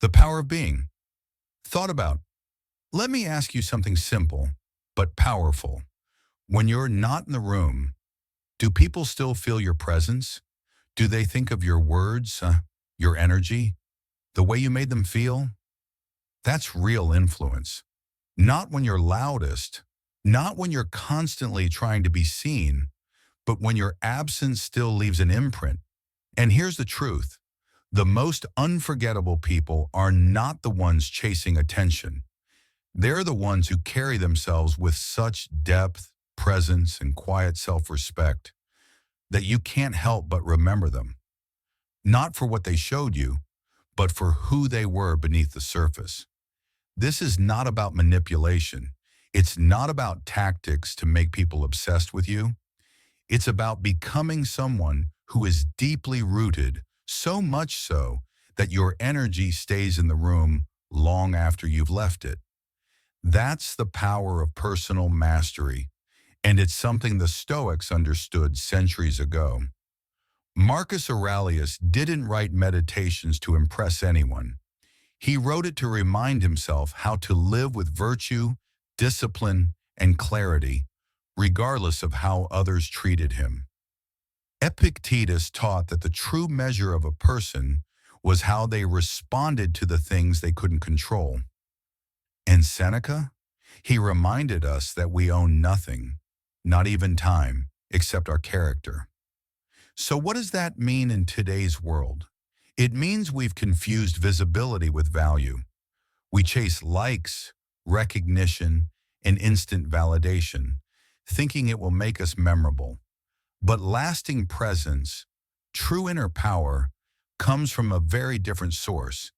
The power of being. Thought about. Let me ask you something simple, but powerful. When you're not in the room, do people still feel your presence? Do they think of your words, your energy, the way you made them feel? That's real influence. Not when you're loudest, not when you're constantly trying to be seen, but when your absence still leaves an imprint. And here's the truth. The most unforgettable people are not the ones chasing attention. They're the ones who carry themselves with such depth, presence, and quiet self-respect that you can't help but remember them. Not for what they showed you, but for who they were beneath the surface. This is not about manipulation. It's not about tactics to make people obsessed with you. It's about becoming someone who is deeply rooted, so much so that your energy stays in the room long after you've left it. That's the power of personal mastery, and it's something the Stoics understood centuries ago. Marcus Aurelius didn't write meditations to impress anyone. He wrote it to remind himself how to live with virtue, discipline, and clarity, regardless of how others treated him. Epictetus taught that the true measure of a person was how they responded to the things they couldn't control. And Seneca? He reminded us that we own nothing, not even time, except our character. So what does that mean in today's world? It means we've confused visibility with value. We chase likes, recognition, and instant validation, thinking it will make us memorable. But lasting presence, true inner power, comes from a very different source.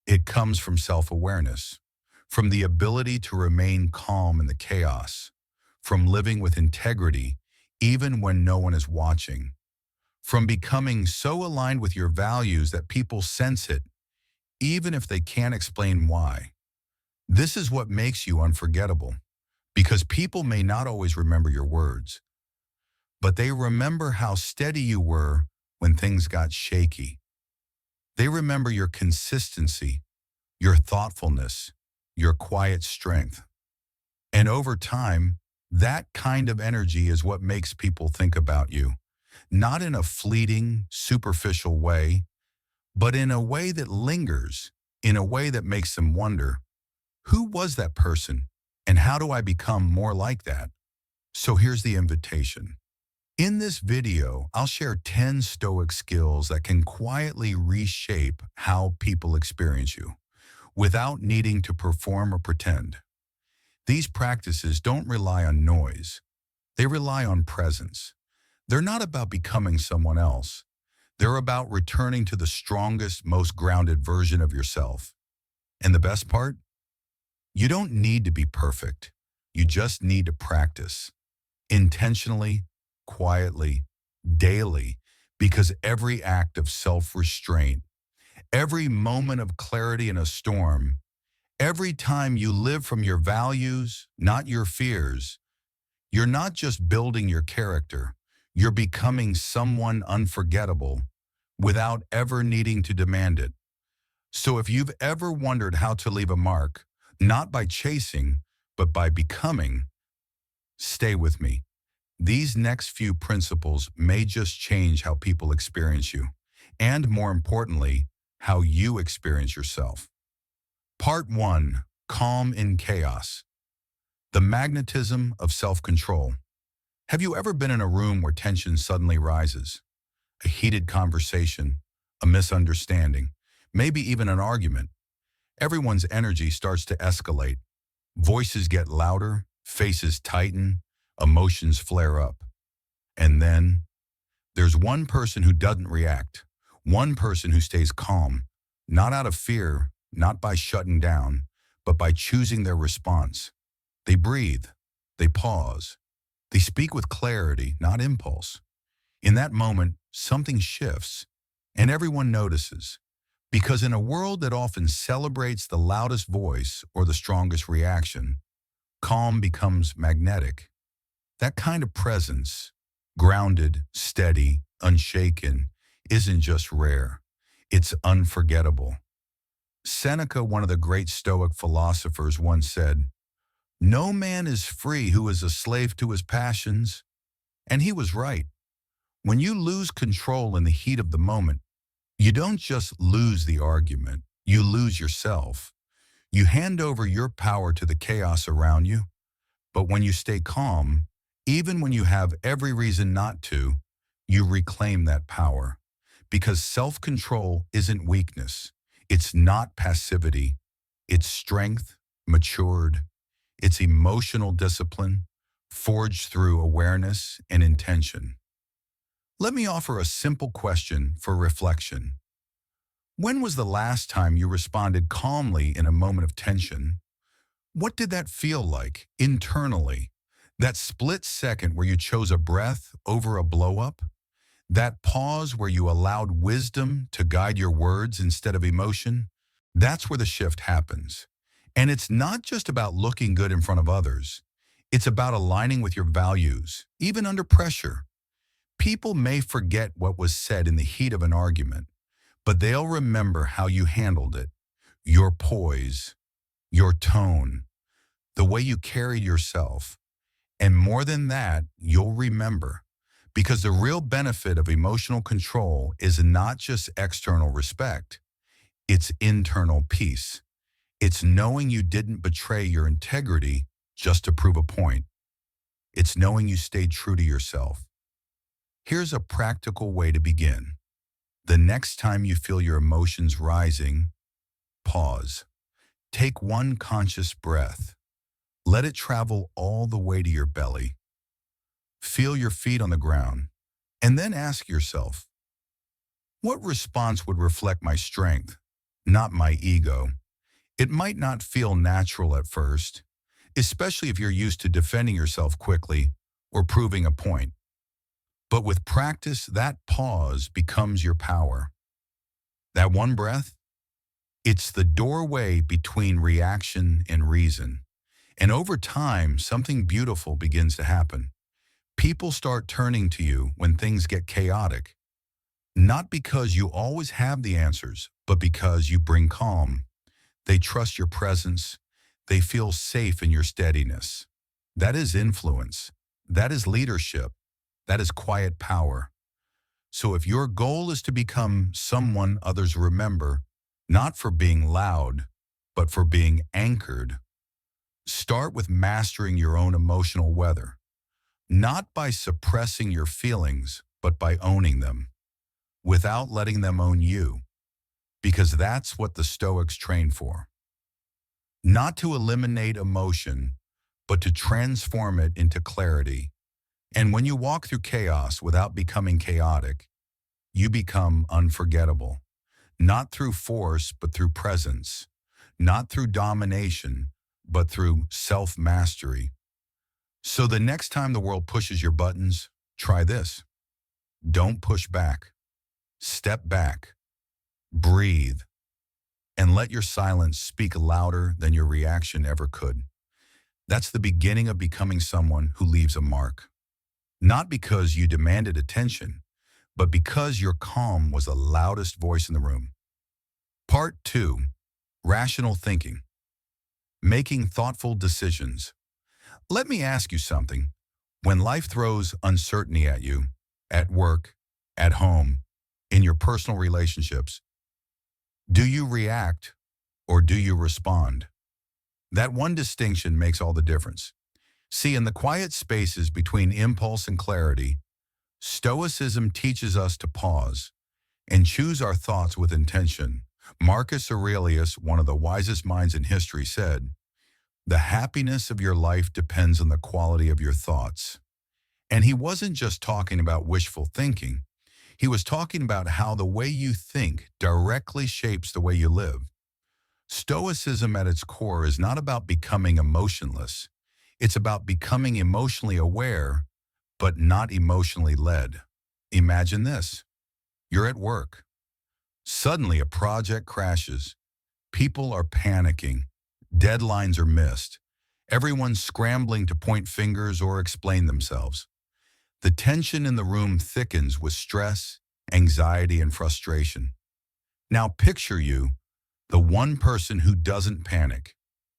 It comes from self-awareness, from the ability to remain calm in the chaos, from living with integrity even when no one is watching, from becoming so aligned with your values that people sense it, even if they can't explain why. This is what makes you unforgettable, because people may not always remember your words, but they remember how steady you were when things got shaky. They remember your consistency, your thoughtfulness, your quiet strength. And over time, that kind of energy is what makes people think about you, not in a fleeting, superficial way, but in a way that lingers, in a way that makes them wonder, who was that person, and how do I become more like that? So here's the invitation. In this video, I'll share 10 Stoic skills that can quietly reshape how people experience you, without needing to perform or pretend. These practices don't rely on noise. They rely on presence. They're not about becoming someone else. They're about returning to the strongest, most grounded version of yourself. And the best part? You don't need to be perfect. You just need to practice. Intentionally, quietly, daily, because every act of self-restraint, every moment of clarity in a storm, every time you live from your values, not your fears, you're not just building your character, you're becoming someone unforgettable without ever needing to demand it. So if you've ever wondered how to leave a mark, not by chasing, but by becoming, stay with me. These next few principles may just change how people experience you, and more importantly, how you experience yourself. Part 1. Calm in chaos. The magnetism of self-control. Have you ever been in a room where tension suddenly rises? A heated conversation, a misunderstanding, maybe even an argument. Everyone's energy starts to escalate. Voices get louder, faces tighten, emotions flare up. And then there's one person who doesn't react, one person who stays calm, not out of fear, not by shutting down, but by choosing their response. They breathe, they pause, they speak with clarity, not impulse. In that moment, something shifts, and everyone notices. Because in a world that often celebrates the loudest voice or the strongest reaction, calm becomes magnetic. That kind of presence, grounded, steady, unshaken, isn't just rare. It's unforgettable. Seneca, one of the great Stoic philosophers, once said, "No man is free who is a slave to his passions." And he was right. When you lose control in the heat of the moment, you don't just lose the argument, you lose yourself. You hand over your power to the chaos around you, but when you stay calm, even when you have every reason not to, you reclaim that power. Because self-control isn't weakness. It's not passivity. It's strength, matured. It's emotional discipline, forged through awareness and intention. Let me offer a simple question for reflection. When was the last time you responded calmly in a moment of tension? What did that feel like internally? That split second where you chose a breath over a blow-up? That pause where you allowed wisdom to guide your words instead of emotion? That's where the shift happens. And it's not just about looking good in front of others. It's about aligning with your values, even under pressure. People may forget what was said in the heat of an argument, but they'll remember how you handled it, your poise, your tone, the way you carried yourself. And more than that, you'll remember. Because the real benefit of emotional control is not just external respect, it's internal peace. It's knowing you didn't betray your integrity just to prove a point. It's knowing you stayed true to yourself. Here's a practical way to begin. The next time you feel your emotions rising, pause. Take one conscious breath. Let it travel all the way to your belly. Feel your feet on the ground, and then ask yourself, what response would reflect my strength, not my ego? It might not feel natural at first, especially if you're used to defending yourself quickly or proving a point. But with practice, that pause becomes your power. That one breath, it's the doorway between reaction and reason. And over time, something beautiful begins to happen. People start turning to you when things get chaotic, not because you always have the answers, but because you bring calm. They trust your presence. They feel safe in your steadiness. That is influence. That is leadership. That is quiet power. So if your goal is to become someone others remember, not for being loud, but for being anchored, start with mastering your own emotional weather. Not by suppressing your feelings, but by owning them, without letting them own you, because that's what the Stoics train for. Not to eliminate emotion, but to transform it into clarity. And when you walk through chaos without becoming chaotic, you become unforgettable, not through force, but through presence, not through domination, but through self-mastery. So the next time the world pushes your buttons, try this. Don't push back. Step back. Breathe. And let your silence speak louder than your reaction ever could. That's the beginning of becoming someone who leaves a mark. Not because you demanded attention, but because your calm was the loudest voice in the room. Part 2. Rational thinking. Making thoughtful decisions. Let me ask you something. When life throws uncertainty at you, at work, at home, in your personal relationships, do you react or do you respond? That one distinction makes all the difference. See, in the quiet spaces between impulse and clarity, Stoicism teaches us to pause and choose our thoughts with intention. Marcus Aurelius, one of the wisest minds in history, said, "The happiness of your life depends on the quality of your thoughts." And he wasn't just talking about wishful thinking. He was talking about how the way you think directly shapes the way you live. Stoicism at its core is not about becoming emotionless. It's about becoming emotionally aware, but not emotionally led. Imagine this. You're at work. Suddenly a project crashes. People are panicking. Deadlines are missed. Everyone's scrambling to point fingers or explain themselves. The tension in the room thickens with stress, anxiety, and frustration. Now picture you, The one person who doesn't panic.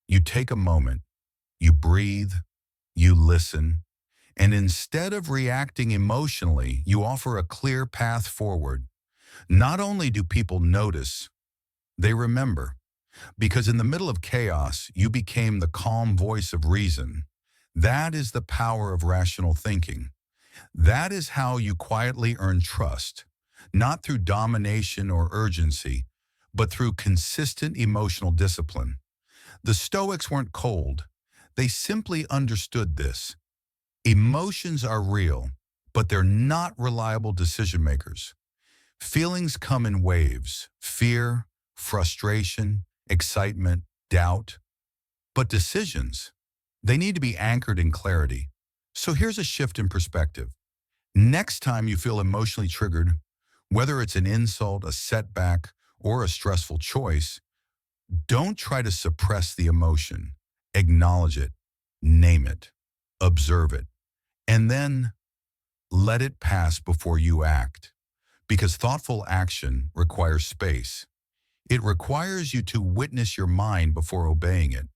You take a moment, you breathe, you listen, and instead of reacting emotionally, you offer a clear path forward. Not only do people notice, they remember. Because in the middle of chaos, you became the calm voice of reason. That is the power of rational thinking. That is how you quietly earn trust, not through domination or urgency, but through consistent emotional discipline. The Stoics weren't cold. They simply understood this. Emotions are real, but they're not reliable decision makers. Feelings come in waves: fear, frustration, excitement, doubt. But decisions, they need to be anchored in clarity. So here's a shift in perspective. Next time you feel emotionally triggered, whether it's an insult, a setback, or a stressful choice, don't try to suppress the emotion. Acknowledge it, name it, observe it, and then let it pass before you act. Because thoughtful action requires space. It requires you to witness your mind before obeying it.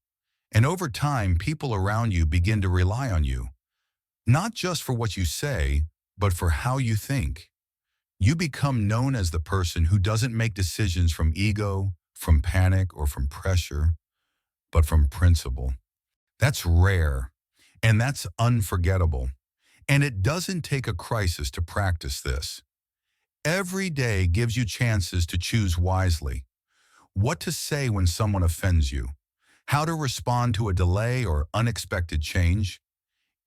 And over time, people around you begin to rely on you, not just for what you say, but for how you think. You become known as the person who doesn't make decisions from ego, from panic, or from pressure, but from principle. That's rare, and that's unforgettable. And it doesn't take a crisis to practice this. Every day gives you chances to choose wisely. What to say when someone offends you, how to respond to a delay or unexpected change.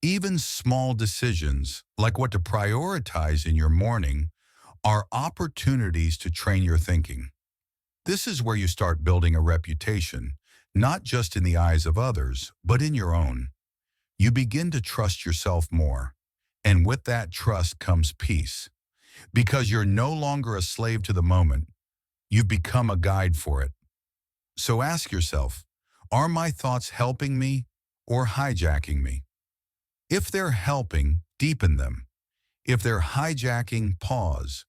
Even small decisions, like what to prioritize in your morning, are opportunities to train your thinking. This is where you start building a reputation, not just in the eyes of others, but in your own. You begin to trust yourself more. And with that trust comes peace. Because you're no longer a slave to the moment, you've become a guide for it. So ask yourself, are my thoughts helping me or hijacking me? If they're helping, deepen them. If they're hijacking, pause.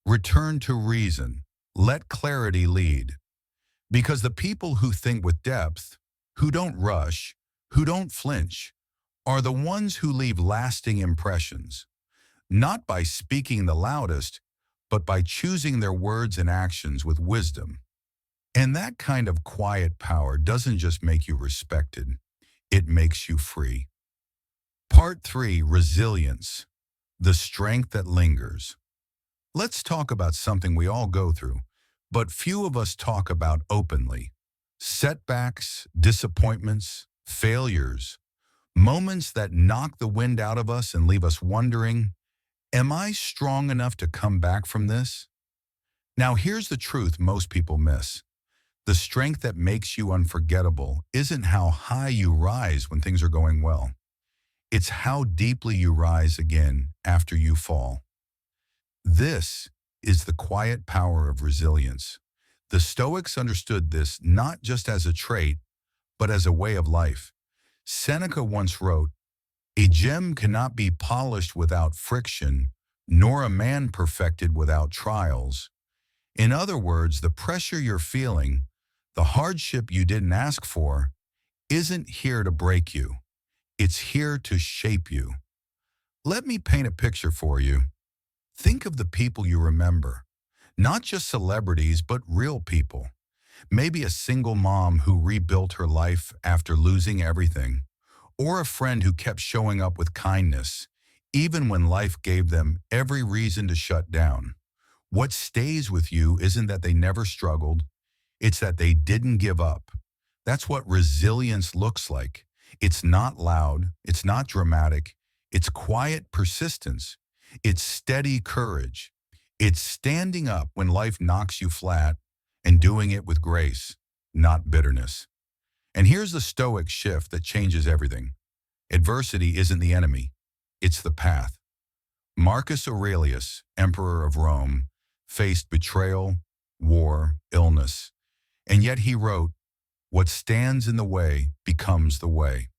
Return to reason. Let clarity lead. Because the people who think with depth, who don't rush, who don't flinch, are the ones who leave lasting impressions, not by speaking the loudest, but by choosing their words and actions with wisdom. And that kind of quiet power doesn't just make you respected, it makes you free. Part 3, Resilience, the strength that lingers. Let's talk about something we all go through, but few of us talk about openly. Setbacks, disappointments, failures, moments that knock the wind out of us and leave us wondering, am I strong enough to come back from this? Now here's the truth most people miss. The strength that makes you unforgettable isn't how high you rise when things are going well. It's how deeply you rise again after you fall. This is the quiet power of resilience. The Stoics understood this not just as a trait, but as a way of life. Seneca once wrote, "A gem cannot be polished without friction, nor a man perfected without trials." In other words, the pressure you're feeling, the hardship you didn't ask for, isn't here to break you. It's here to shape you. Let me paint a picture for you. Think of the people you remember. Not just celebrities, but real people. Maybe a single mom who rebuilt her life after losing everything. Or a friend who kept showing up with kindness, even when life gave them every reason to shut down. What stays with you isn't that they never struggled, it's that they didn't give up. That's what resilience looks like. It's not loud, it's not dramatic, it's quiet persistence, it's steady courage. It's standing up when life knocks you flat and doing it with grace, not bitterness. And here's the Stoic shift that changes everything. Adversity isn't the enemy, it's the path. Marcus Aurelius, Emperor of Rome, faced betrayal, war, illness, and yet he wrote, "What stands in the way becomes the way."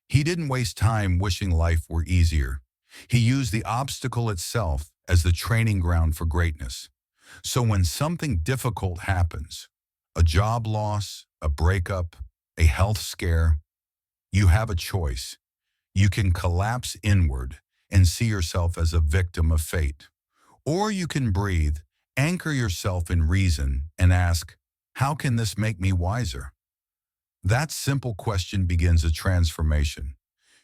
He didn't waste time wishing life were easier. He used the obstacle itself as the training ground for greatness. So when something difficult happens, a job loss, a breakup, a health scare, you have a choice. You can collapse inward and see yourself as a victim of fate. Or you can breathe, anchor yourself in reason, and ask, how can this make me wiser? That simple question begins a transformation.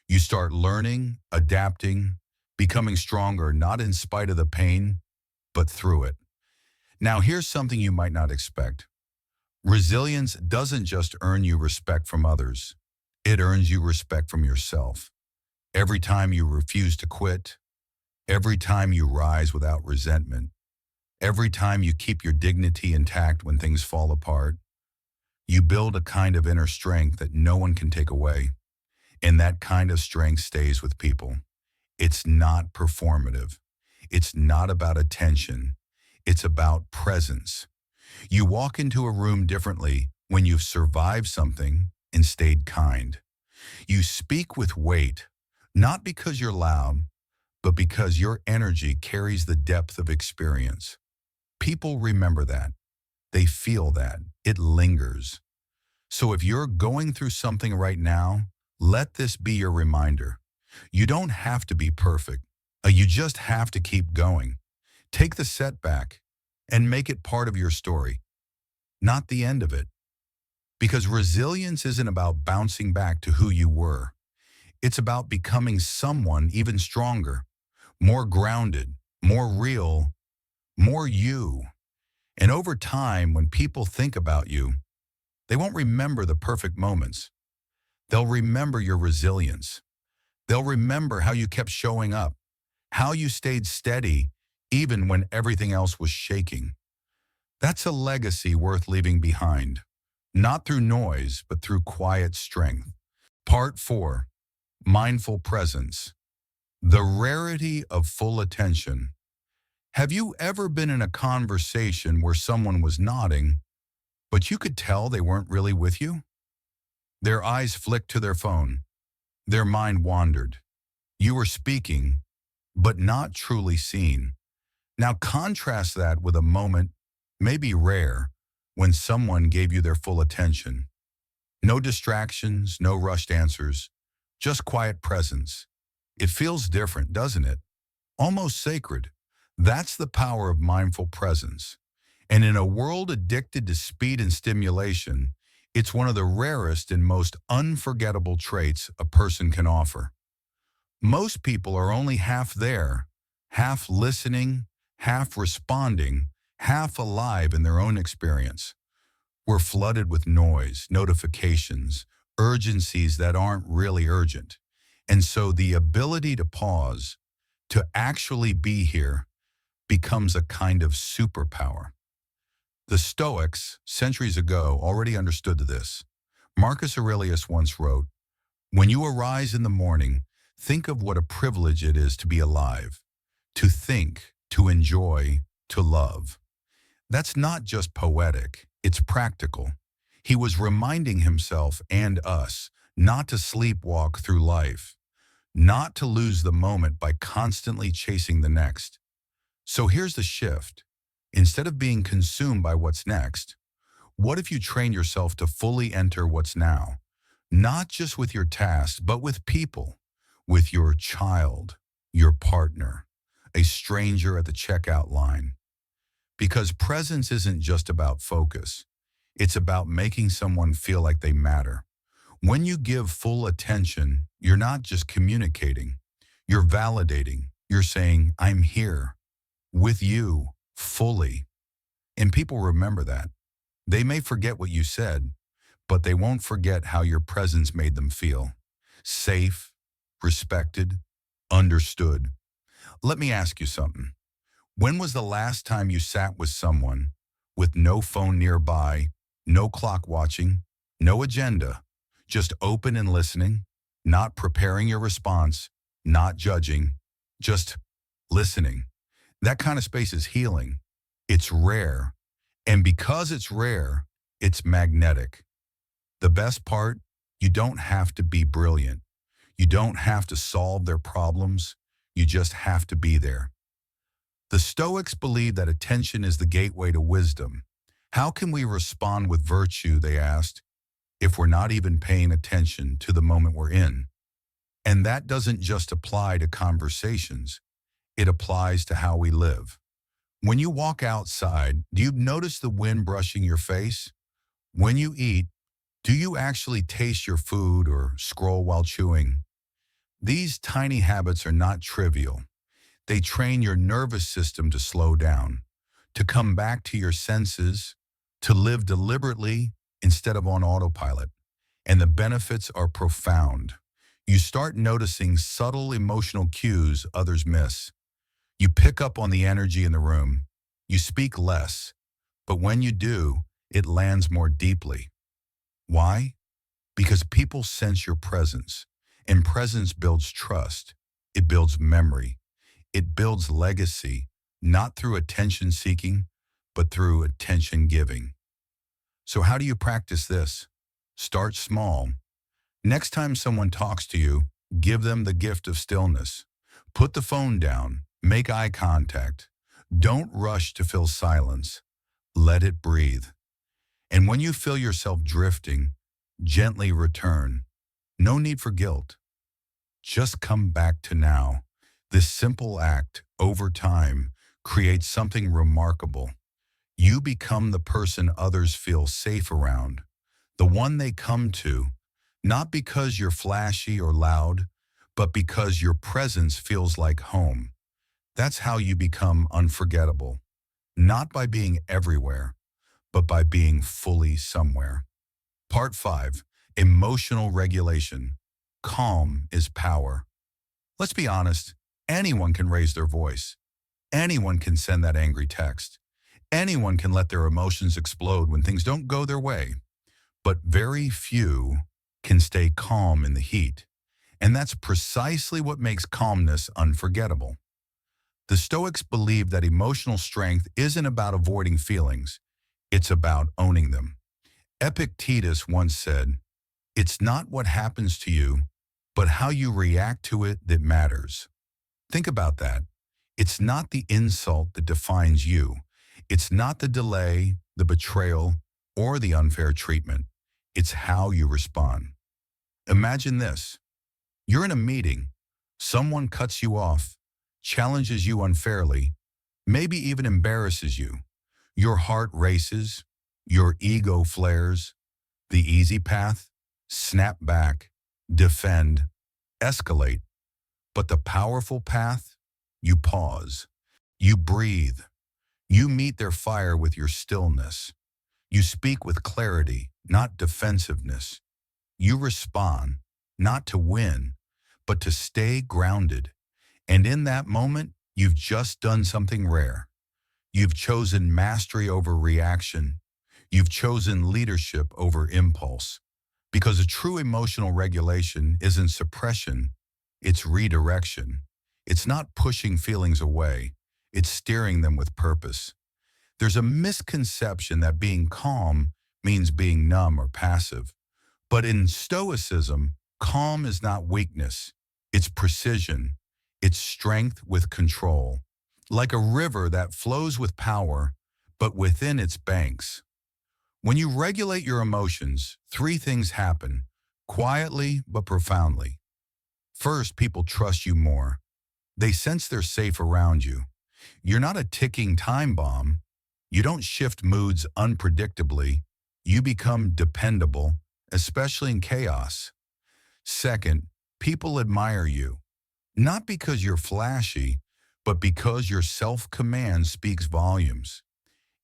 You start learning, adapting, becoming stronger, not in spite of the pain, but through it. Now, here's something you might not expect. Resilience doesn't just earn you respect from others, it earns you respect from yourself. Every time you refuse to quit, every time you rise without resentment, every time you keep your dignity intact when things fall apart, you build a kind of inner strength that no one can take away. And that kind of strength stays with people. It's not performative. It's not about attention. It's about presence. You walk into a room differently when you've survived something and stayed kind. You speak with weight, not because you're loud, but because your energy carries the depth of experience. People remember that. They feel that. It lingers. So if you're going through something right now, let this be your reminder. You don't have to be perfect. You just have to keep going. Take the setback and make it part of your story, not the end of it. Because resilience isn't about bouncing back to who you were. It's about becoming someone even stronger, more grounded, more real, more you. And over time, when people think about you, they won't remember the perfect moments. They'll remember your resilience. They'll remember how you kept showing up, how you stayed steady even when everything else was shaking. That's a legacy worth leaving behind, not through noise, but through quiet strength. Part 4, Mindful Presence. The rarity of full attention. Have you ever been in a conversation where someone was nodding, but you could tell they weren't really with you? Their eyes flicked to their phone. Their mind wandered. You were speaking, but not truly seen. Now contrast that with a moment, maybe rare, when someone gave you their full attention. No distractions, no rushed answers, just quiet presence. It feels different, doesn't it? Almost sacred. That's the power of mindful presence. And in a world addicted to speed and stimulation, it's one of the rarest and most unforgettable traits a person can offer. Most people are only half there, half listening, half responding, half alive in their own experience. We're flooded with noise, notifications, urgencies that aren't really urgent. And so the ability to pause, to actually be here, becomes a kind of superpower. The Stoics, centuries ago, already understood this. Marcus Aurelius once wrote, "When you arise in the morning, think of what a privilege it is to be alive, to think, to enjoy, to love." That's not just poetic, it's practical. He was reminding himself and us not to sleepwalk through life, not to lose the moment by constantly chasing the next. So here's the shift. Instead of being consumed by what's next, what if you train yourself to fully enter what's now? Not just with your tasks, but with people, with your child, your partner, a stranger at the checkout line. Because presence isn't just about focus. It's about making someone feel like they matter. When you give full attention, you're not just communicating. You're validating. You're saying, I'm here, with you, fully. And people remember that. They may forget what you said, but they won't forget how your presence made them feel. Safe, respected, understood. Let me ask you something. When was the last time you sat with someone with no phone nearby, no clock watching, no agenda, just open and listening, not preparing your response, not judging, just listening? That kind of space is healing. It's rare. And because it's rare, it's magnetic. The best part, you don't have to be brilliant. You don't have to solve their problems. You just have to be there. The Stoics believe that attention is the gateway to wisdom. How can we respond with virtue, they asked, if we're not even paying attention to the moment we're in? And that doesn't just apply to conversations, it applies to how we live. When you walk outside, do you notice the wind brushing your face? When you eat, do you actually taste your food or scroll while chewing? These tiny habits are not trivial. They train your nervous system to slow down, to come back to your senses, to live deliberately instead of on autopilot. And the benefits are profound. You start noticing subtle emotional cues others miss. You pick up on the energy in the room. You speak less, but when you do, it lands more deeply. Why? Because people sense your presence, and presence builds trust. It builds memory. It builds legacy, not through attention seeking, but through attention giving. So how do you practice this? Start small. Next time someone talks to you, give them the gift of stillness. Put the phone down. Make eye contact. Don't rush to fill silence. Let it breathe. And when you feel yourself drifting, gently return. No need for guilt. Just come back to now. This simple act, over time, creates something remarkable. You become the person others feel safe around, the one they come to, not because you're flashy or loud, but because your presence feels like home. That's how you become unforgettable, not by being everywhere, but by being fully somewhere. Part 5. Emotional regulation. Calm is power. Let's be honest, anyone can raise their voice. Anyone can send that angry text. Anyone can let their emotions explode when things don't go their way. But very few can stay calm in the heat. And that's precisely what makes calmness unforgettable. The Stoics believe that emotional strength isn't about avoiding feelings, it's about owning them. Epictetus once said, "It's not what happens to you, but how you react to it that matters." Think about that. It's not the insult that defines you. It's not the delay, the betrayal, or the unfair treatment. It's how you respond. Imagine this. You're in a meeting. Someone cuts you off, challenges you unfairly, maybe even embarrasses you. Your heart races. Your ego flares. The easy path? Snap back, defend, escalate. But the powerful path? You pause. You breathe. You meet their fire with your stillness. You speak with clarity, not defensiveness. You respond, not to win, but to stay grounded. And in that moment, you've just done something rare. You've chosen mastery over reaction. You've chosen leadership over impulse. Because a true emotional regulation isn't suppression, it's redirection. It's not pushing feelings away, it's steering them with purpose. There's a misconception that being calm means being numb or passive. But in Stoicism, calm is not weakness, it's precision, it's strength with control. Like a river that flows with power, but within its banks. When you regulate your emotions, three things happen, quietly but profoundly. First, people trust you more. They sense they're safe around you. You're not a ticking time bomb. You don't shift moods unpredictably. You become dependable, especially in chaos. Second, people admire you, not because you're flashy, but because your self-command speaks volumes.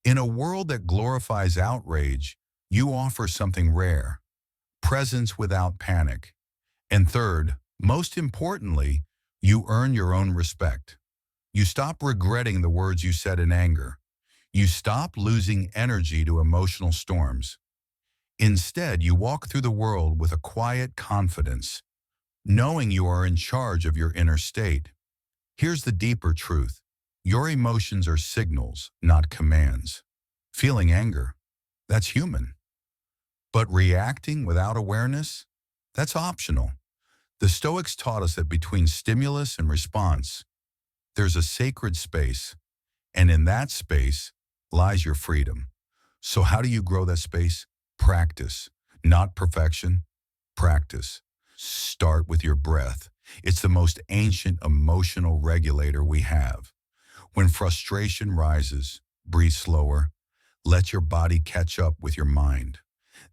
In a world that glorifies outrage, you offer something rare, presence without panic. And third, most importantly, you earn your own respect. You stop regretting the words you said in anger. You stop losing energy to emotional storms. Instead, you walk through the world with a quiet confidence, knowing you are in charge of your inner state. Here's the deeper truth. Your emotions are signals, not commands. Feeling anger, that's human. But reacting without awareness, that's optional. The Stoics taught us that between stimulus and response, there's a sacred space, and in that space lies your freedom. So how do you grow that space? Practice, not perfection. Practice. Start with your breath. It's the most ancient emotional regulator we have. When frustration rises, breathe slower. Let your body catch up with your mind.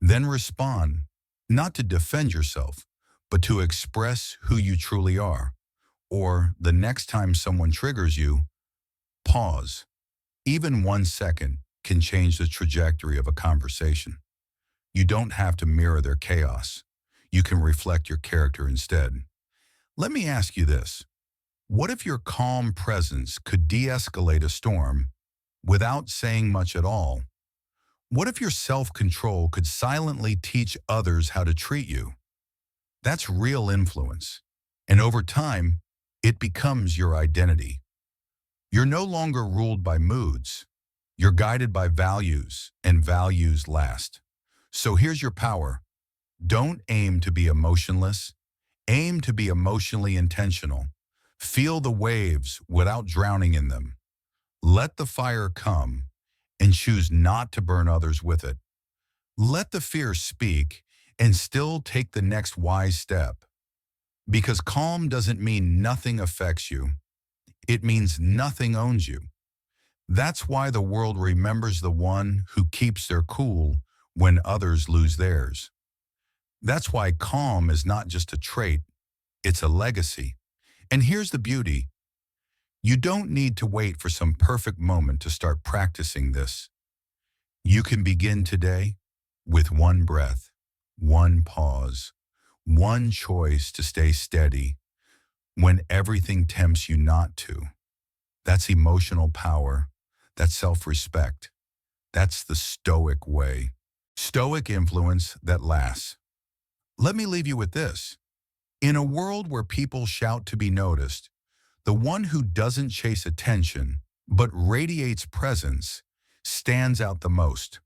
Then respond, not to defend yourself, but to express who you truly are. Or the next time someone triggers you, pause. Even 1 second can change the trajectory of a conversation. You don't have to mirror their chaos. You can reflect your character instead. Let me ask you this. What if your calm presence could de-escalate a storm without saying much at all? What if your self-control could silently teach others how to treat you? That's real influence. And over time, it becomes your identity. You're no longer ruled by moods. You're guided by values, and values last. So here's your power. Don't aim to be emotionless. Aim to be emotionally intentional. Feel the waves without drowning in them. Let the fire come and choose not to burn others with it. Let the fear speak and still take the next wise step. Because calm doesn't mean nothing affects you. It means nothing owns you. That's why the world remembers the one who keeps their cool when others lose theirs. That's why calm is not just a trait, it's a legacy. And here's the beauty. You don't need to wait for some perfect moment to start practicing this. You can begin today with one breath, one pause, one choice to stay steady when everything tempts you not to. That's emotional power. That's self-respect. That's the Stoic way. Stoic influence that lasts. Let me leave you with this. In a world where people shout to be noticed, the one who doesn't chase attention, but radiates presence, stands out the most.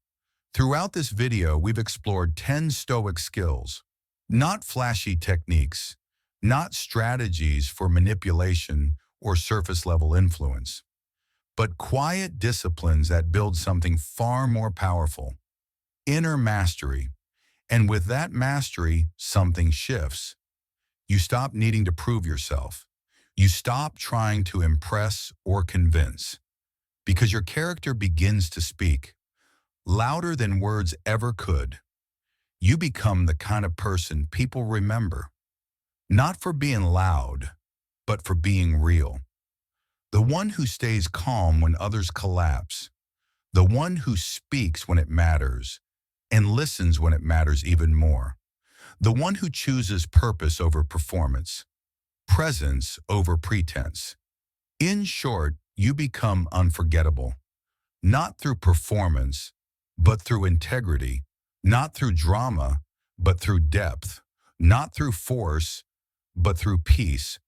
Throughout this video, we've explored 10 Stoic skills, not flashy techniques, not strategies for manipulation or surface-level influence, but quiet disciplines that build something far more powerful, inner mastery. And with that mastery, something shifts. You stop needing to prove yourself. You stop trying to impress or convince, because your character begins to speak, louder than words ever could. You become the kind of person people remember, not for being loud, but for being real. The one who stays calm when others collapse. The one who speaks when it matters and listens when it matters even more. The one who chooses purpose over performance, presence over pretense. In short, you become unforgettable, not through performance, but through integrity, not through drama, but through depth, not through force, but through peace.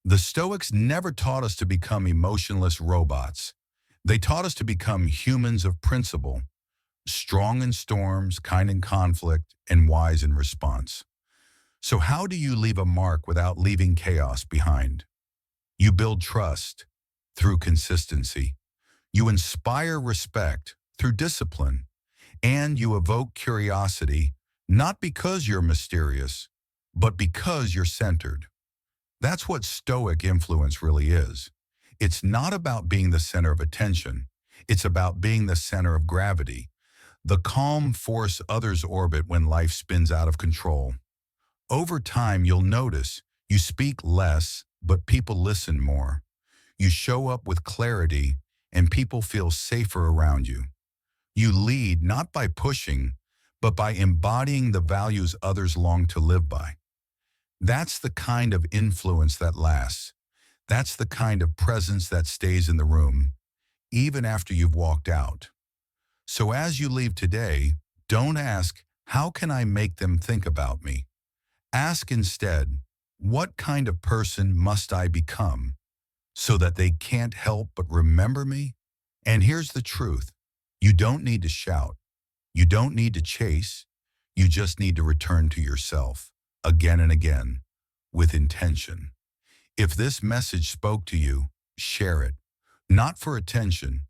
The Stoics never taught us to become emotionless robots. They taught us to become humans of principle, strong in storms, kind in conflict, and wise in response. So how do you leave a mark without leaving chaos behind? You build trust through consistency. You inspire respect through discipline. And you evoke curiosity, not because you're mysterious, but because you're centered. That's what Stoic influence really is. It's not about being the center of attention. It's about being the center of gravity, the calm force others orbit when life spins out of control. Over time, you'll notice you speak less, but people listen more. You show up with clarity, and people feel safer around you. You lead not by pushing, but by embodying the values others long to live by. That's the kind of influence that lasts. That's the kind of presence that stays in the room, even after you've walked out. So as you leave today, don't ask, how can I make them think about me? Ask instead, what kind of person must I become so that they can't help but remember me? And here's the truth. You don't need to shout. You don't need to chase. You just need to return to yourself again and again with intention. If this message spoke to you, share it, not for attention,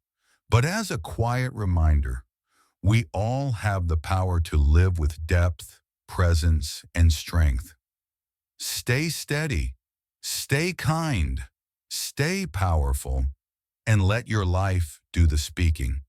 but as a quiet reminder. We all have the power to live with depth, presence, and strength. Stay steady, stay kind, stay powerful, and let your life do the speaking.